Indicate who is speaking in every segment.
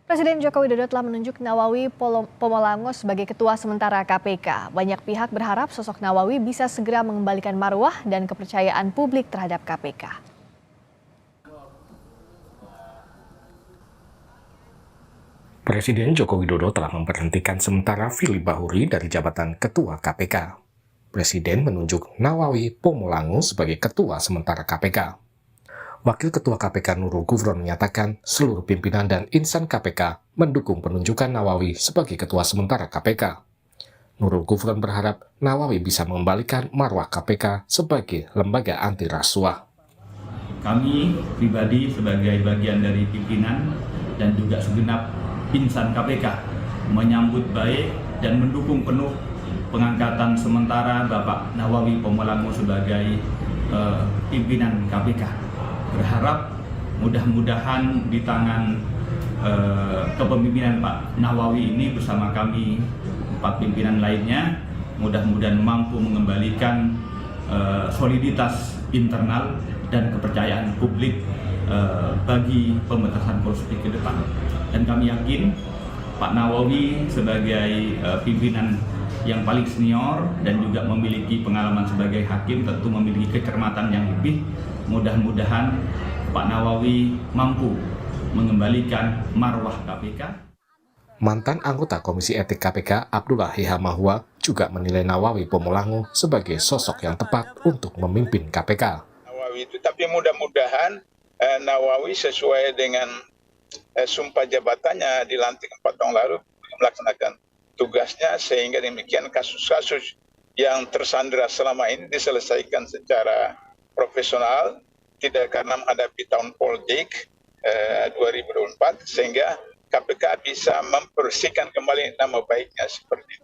Speaker 1: Presiden Joko Widodo telah menunjuk Nawawi Pomolango sebagai Ketua Sementara KPK. Banyak pihak berharap sosok Nawawi bisa segera mengembalikan marwah dan kepercayaan publik terhadap KPK.
Speaker 2: Presiden Joko Widodo telah memberhentikan sementara Firly Bahuri dari jabatan Ketua KPK. Presiden menunjuk Nawawi Pomolango sebagai Ketua Sementara KPK. Wakil Ketua KPK Nurul Gufron menyatakan seluruh pimpinan dan insan KPK mendukung penunjukan Nawawi sebagai Ketua Sementara KPK. Nurul Gufron berharap Nawawi bisa mengembalikan marwah KPK sebagai lembaga anti rasuah.
Speaker 3: Kami pribadi sebagai bagian dari pimpinan dan juga segenap insan KPK menyambut baik dan mendukung penuh pengangkatan sementara Bapak Nawawi Pomolango sebagai pimpinan KPK. Berharap mudah-mudahan di tangan kepemimpinan Pak Nawawi ini bersama kami 4 pimpinan lainnya mudah-mudahan mampu mengembalikan soliditas internal dan kepercayaan publik bagi pemberantasan korupsi ke depan. Dan kami yakin Pak Nawawi sebagai pimpinan yang paling senior dan juga memiliki pengalaman sebagai hakim tentu memiliki kecermatan yang lebih. Mudah-mudahan Pak Nawawi mampu mengembalikan marwah KPK.
Speaker 2: Mantan anggota Komisi Etik KPK Abdullah Hihamahua juga menilai Nawawi Pomolango sebagai sosok yang tepat untuk memimpin KPK.
Speaker 4: Nawawi itu, tapi mudah-mudahan Nawawi sesuai dengan sumpah jabatannya dilantik 4 tahun lalu melaksanakan tugasnya sehingga demikian kasus-kasus yang tersandera selama ini diselesaikan secara profesional, tidak karena menghadapi tahun politik 2024 sehingga KPK bisa membersihkan kembali nama baiknya seperti itu.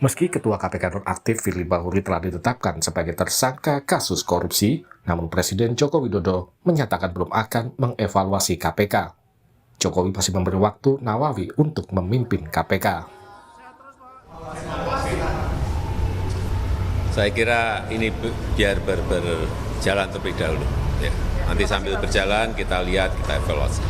Speaker 2: Meski Ketua KPK nonaktif Firly Bahuri telah ditetapkan sebagai tersangka kasus korupsi, namun Presiden Joko Widodo menyatakan belum akan mengevaluasi KPK. Jokowi masih memberi waktu Nawawi untuk memimpin KPK.
Speaker 5: Saya kira ini biar berjalan terlebih dahulu. Ya. Nanti sambil berjalan kita lihat, kita evaluasi.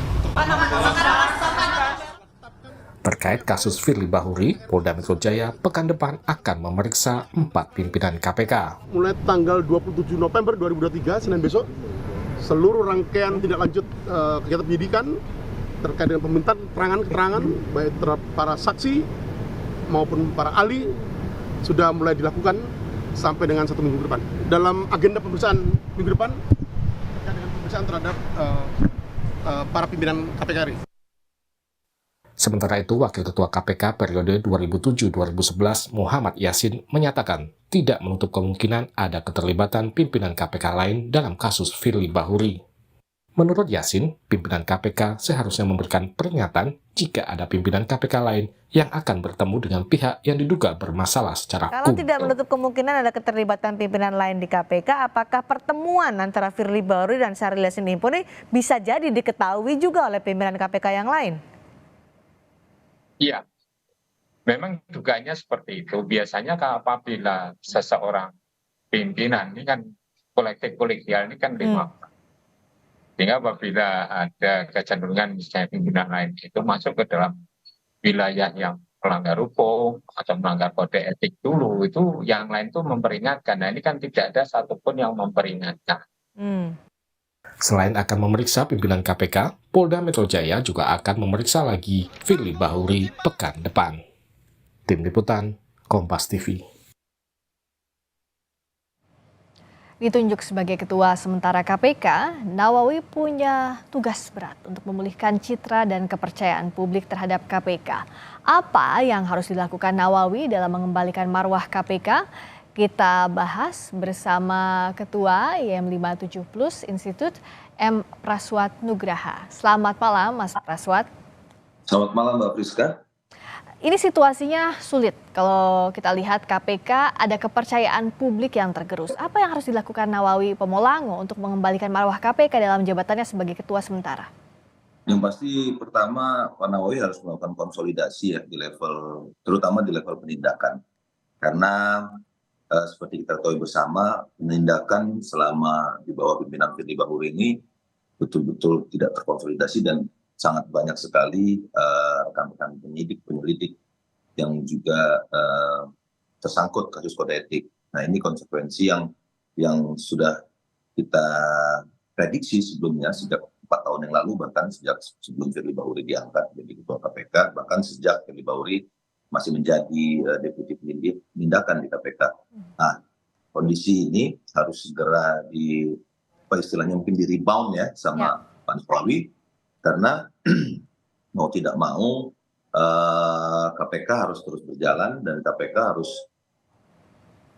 Speaker 2: Terkait kasus Firly Bahuri, Polda Metro Jaya pekan depan akan memeriksa 4 pimpinan KPK.
Speaker 6: Mulai tanggal 27 November 2023, Senin besok, seluruh rangkaian tindak lanjut kegiatan penyidikan terkait dengan pemintaan keterangan baik terhadap para saksi maupun para ahli sudah mulai dilakukan sampai dengan 1 minggu ke depan. Dalam agenda pemeriksaan minggu depan terkait dengan pemeriksaan terhadap para pimpinan KPK hari.
Speaker 2: Sementara itu, Wakil Ketua KPK periode 2007-2011 Muhammad Yasin menyatakan tidak menutup kemungkinan ada keterlibatan pimpinan KPK lain dalam kasus Firly Bahuri. Menurut Yasin, pimpinan KPK seharusnya memberikan peringatan jika ada pimpinan KPK lain yang akan bertemu dengan pihak yang diduga bermasalah secara hukum.
Speaker 7: Kalau tidak menutup kemungkinan ada keterlibatan pimpinan lain di KPK, apakah pertemuan antara Firly Bahuri dan Syahrul Yassin Limpo ini bisa jadi diketahui juga oleh pimpinan KPK yang lain?
Speaker 8: Iya, memang dugaannya seperti itu. Biasanya apabila seseorang pimpinan, ini kan kolektif kolegial, ini kan 5 orang. Sehingga apabila ada kecenderungan misalnya pimpinan lain itu masuk ke dalam wilayah yang melanggar hukum atau melanggar kode etik dulu, itu yang lain tuh memperingatkan. Nah ini kan tidak ada satupun yang memperingatkan.
Speaker 2: Selain akan memeriksa pimpinan KPK, Polda Metro Jaya juga akan memeriksa lagi Firly Bahuri pekan depan. Tim Liputan, Kompas TV.
Speaker 1: Ditunjuk sebagai Ketua Sementara KPK, Nawawi punya tugas berat untuk memulihkan citra dan kepercayaan publik terhadap KPK. Apa yang harus dilakukan Nawawi dalam mengembalikan marwah KPK? Kita bahas bersama Ketua IM 57 Plus Institut M. Praswat Nugraha. Selamat malam Mas Praswat.
Speaker 9: Selamat malam Mbak Priska.
Speaker 1: Ini situasinya sulit kalau kita lihat KPK ada kepercayaan publik yang tergerus. Apa yang harus dilakukan Nawawi Pomolango untuk mengembalikan marwah KPK dalam jabatannya sebagai Ketua Sementara?
Speaker 9: Yang pasti pertama Pak Nawawi harus melakukan konsolidasi ya di level, terutama di level penindakan. Karena seperti kita ketahui bersama, penindakan selama di bawah pimpinan Firly Bahuri ini betul-betul tidak terkonsolidasi dan sangat banyak sekali rekan-rekan penyelidik yang juga tersangkut kasus kode etik. Nah, ini konsekuensi yang sudah kita prediksi sebelumnya sejak 4 tahun yang lalu, bahkan sejak sebelum Firly Bahuri diangkat menjadi Ketua KPK, bahkan sejak Firly Bahuri masih menjadi Deputi Penindakan di KPK. Nah, kondisi ini harus segera istilahnya mungkin di rebound ya sama Pak Nawawi, karena mau tidak mau KPK harus terus berjalan dan KPK harus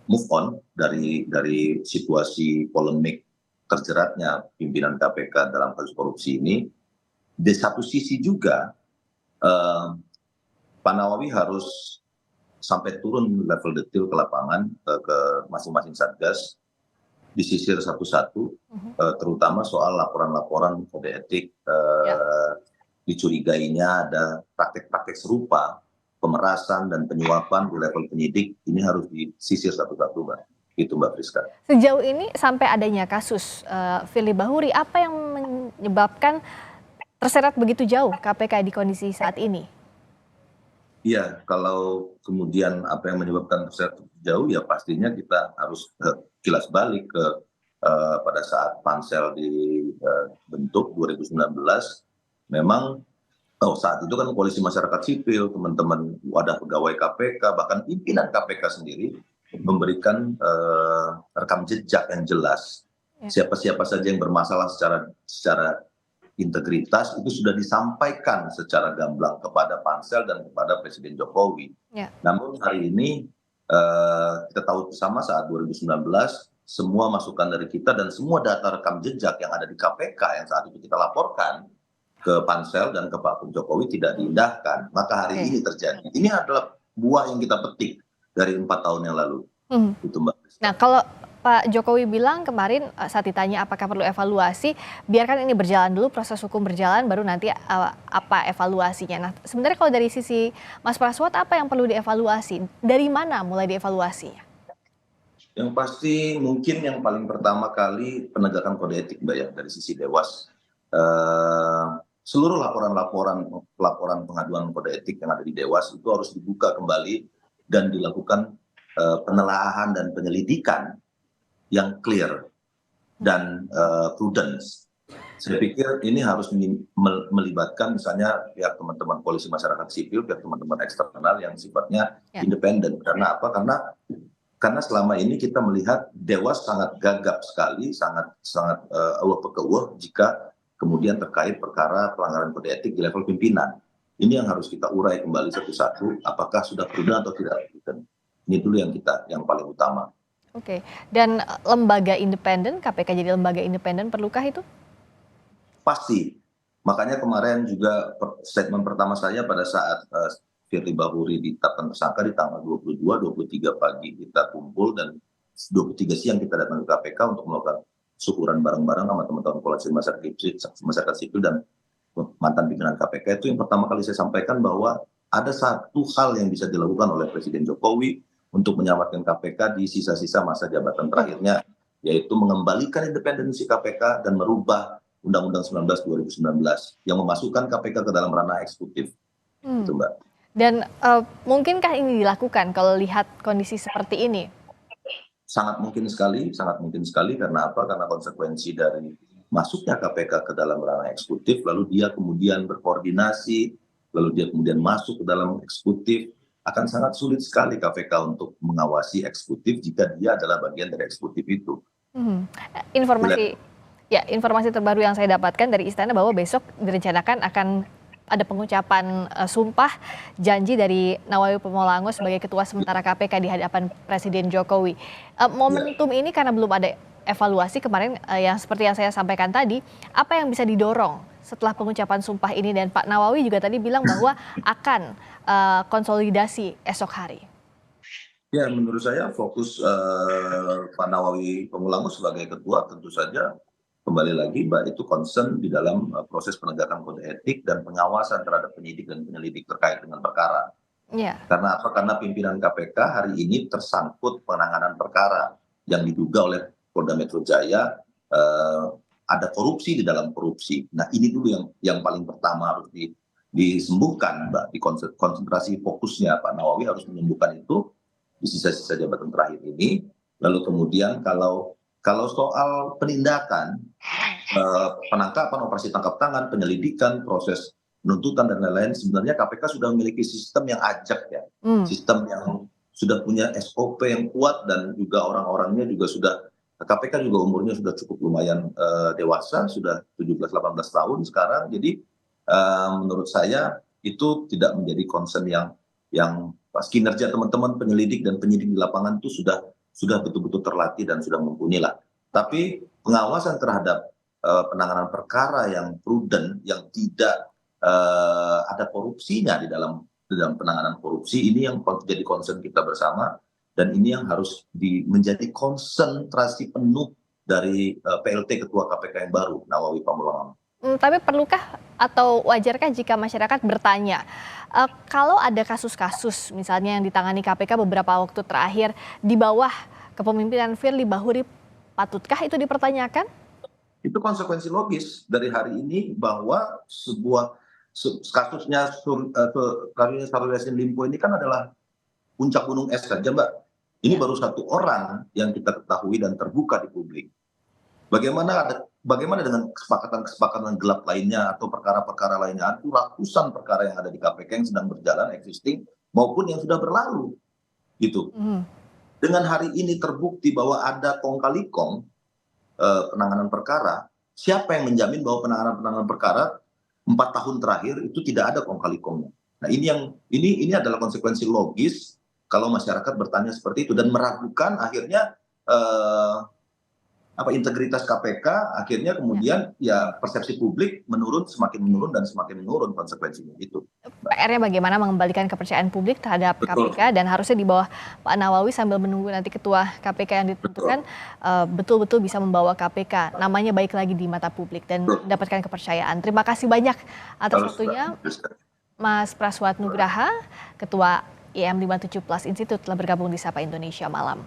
Speaker 9: move on dari situasi polemik terjeratnya pimpinan KPK dalam kasus korupsi ini. Di satu sisi juga Pak Nawawi harus sampai turun level detail ke lapangan ke masing-masing satgas, disisir satu-satu, terutama soal laporan-laporan kode etik, dicurigainya ada praktek-praktek serupa, pemerasan dan penyuapan di level penyidik, ini harus disisir satu-satu, Mbak. Itu Mbak Friska.
Speaker 1: Sejauh ini sampai adanya kasus Firly Bahuri, apa yang menyebabkan terseret begitu jauh KPK di kondisi saat ini?
Speaker 9: Iya, kalau kemudian apa yang menyebabkan terseret jauh, ya pastinya kita harus kilas balik ke pada saat pansel dibentuk 2019. Memang saat itu kan koalisi masyarakat sipil, teman-teman wadah pegawai KPK, bahkan pimpinan KPK sendiri memberikan rekam jejak yang jelas. Siapa-siapa saja yang bermasalah secara integritas itu sudah disampaikan secara gamblang kepada pansel dan kepada Presiden Jokowi. Namun hari ini kita tahu bersama saat 2019 semua masukan dari kita dan semua data rekam jejak yang ada di KPK yang saat itu kita laporkan ke pansel dan ke Pak Jokowi tidak diindahkan. Maka hari ini terjadi. Ini adalah buah yang kita petik dari 4 tahun yang lalu. Itu Mbak.
Speaker 1: Nah, kalau Pak Jokowi bilang kemarin saat ditanya apakah perlu evaluasi, biarkan ini berjalan dulu, proses hukum berjalan, baru nanti apa evaluasinya. Nah, sebenarnya kalau dari sisi Mas Praswat, apa yang perlu dievaluasi? Dari mana mulai dievaluasinya?
Speaker 9: Yang pasti mungkin yang paling pertama kali penegakan kode etik, Mbak, ya, dari sisi Dewas. Seluruh laporan pengaduan kode etik yang ada di Dewas itu harus dibuka kembali dan dilakukan penelaahan dan penyelidikan yang clear dan prudence. Saya pikir ini harus melibatkan misalnya pihak teman-teman koalisi masyarakat sipil, pihak teman-teman eksternal yang sifatnya independen. Karena apa? Karena selama ini kita melihat Dewas sangat gagap sekali, sangat aweh-pekeweh jika kemudian terkait perkara pelanggaran kode etik di level pimpinan. Ini yang harus kita urai kembali satu-satu, apakah sudah prudent atau tidak prudent. Ini dulu yang paling utama.
Speaker 1: Oke, dan lembaga independen, KPK jadi lembaga independen, perlukah itu? Pasti.
Speaker 9: Makanya kemarin juga statement pertama saya pada saat Firly Bahuri ditetapkan tersangka di tanggal 22-23 pagi kita kumpul dan 23 siang kita datang ke KPK untuk melakukan syukuran bareng-bareng sama teman-teman koalisi masyarakat sipil dan mantan pimpinan KPK. Itu yang pertama kali saya sampaikan bahwa ada satu hal yang bisa dilakukan oleh Presiden Jokowi untuk menyelamatkan KPK di sisa-sisa masa jabatan terakhirnya, yaitu mengembalikan independensi KPK dan merubah Undang-Undang 19 2019 yang memasukkan KPK ke dalam ranah eksekutif. Itu, Mbak.
Speaker 1: Dan mungkinkah ini dilakukan kalau lihat kondisi seperti ini?
Speaker 9: Sangat mungkin sekali karena apa? Karena konsekuensi dari masuknya KPK ke dalam ranah eksekutif, lalu dia kemudian berkoordinasi, lalu dia kemudian masuk ke dalam eksekutif, akan sangat sulit sekali KPK untuk mengawasi eksekutif jika dia adalah bagian dari eksekutif itu.
Speaker 1: Informasi terbaru yang saya dapatkan dari Istana bahwa besok direncanakan akan ada pengucapan sumpah janji dari Nawawi Pomolango sebagai Ketua Sementara KPK di hadapan Presiden Jokowi. Momentum ini karena belum ada evaluasi kemarin yang seperti yang saya sampaikan tadi, apa yang bisa didorong setelah pengucapan sumpah ini, dan Pak Nawawi juga tadi bilang bahwa akan konsolidasi esok hari.
Speaker 9: Ya, menurut saya fokus Pak Nawawi Pomolango sebagai ketua tentu saja kembali lagi Mbak itu concern di dalam proses penegakan kode etik dan pengawasan terhadap penyidik dan penyelidik terkait dengan perkara. Karena apa? Karena pimpinan KPK hari ini tersangkut penanganan perkara yang diduga oleh Polda Metro Jaya ada korupsi di dalam korupsi. Nah ini dulu yang paling pertama harus disembuhkan, Mbak. Di konsentrasi fokusnya Pak Nawawi harus menyembuhkan itu di sisa-sisa jabatan terakhir ini. Lalu kemudian kalau soal penindakan, penangkapan, operasi tangkap tangan, penyelidikan, proses penuntutan dan lain-lain, sebenarnya KPK sudah memiliki sistem yang ajak ya, sistem yang sudah punya SOP yang kuat dan juga orang-orangnya juga sudah, KPK juga umurnya sudah cukup lumayan dewasa, sudah 17-18 tahun sekarang. Jadi menurut saya itu tidak menjadi concern yang pas kinerja teman-teman penyelidik dan penyidik di lapangan itu sudah betul-betul terlatih dan sudah mumpuni lah. Tapi pengawasan terhadap penanganan perkara yang prudent, yang tidak ada korupsinya di dalam penanganan korupsi, ini yang jadi concern kita bersama, dan ini yang harus menjadi konsentrasi penuh dari PLT Ketua KPK yang baru, Nawawi Pamulangan.
Speaker 1: Tapi perlukah atau wajarkah jika masyarakat bertanya, kalau ada kasus-kasus misalnya yang ditangani KPK beberapa waktu terakhir di bawah kepemimpinan Firly Bahuri, patutkah itu dipertanyakan?
Speaker 9: Itu konsekuensi logis dari hari ini bahwa kasusnya Syahrul Yassin Limpo ini kan adalah puncak gunung es saja, Mbak. Ini baru satu orang yang kita ketahui dan terbuka di publik. Bagaimana dengan kesepakatan gelap lainnya atau perkara-perkara lainnya? Itu ratusan perkara yang ada di KPK yang sedang berjalan, existing, maupun yang sudah berlalu. Gitu. Dengan hari ini terbukti bahwa ada kong kali kong penanganan perkara, siapa yang menjamin bahwa penanganan perkara 4 tahun terakhir itu tidak ada kong kali kongnya? Nah ini adalah konsekuensi logis kalau masyarakat bertanya seperti itu dan meragukan akhirnya integritas KPK, akhirnya kemudian ya persepsi publik semakin menurun dan semakin menurun konsekuensinya itu.
Speaker 1: PR-nya bagaimana mengembalikan kepercayaan publik terhadap KPK dan harusnya di bawah Pak Nawawi sambil menunggu nanti ketua KPK yang ditentukan betul-betul bisa membawa KPK namanya baik lagi di mata publik dan mendapatkan kepercayaan. Terima kasih banyak atas waktunya Mas Praswat Nugraha, Ketua IM 57 Plus Institute telah bergabung di Sapa Indonesia Malam.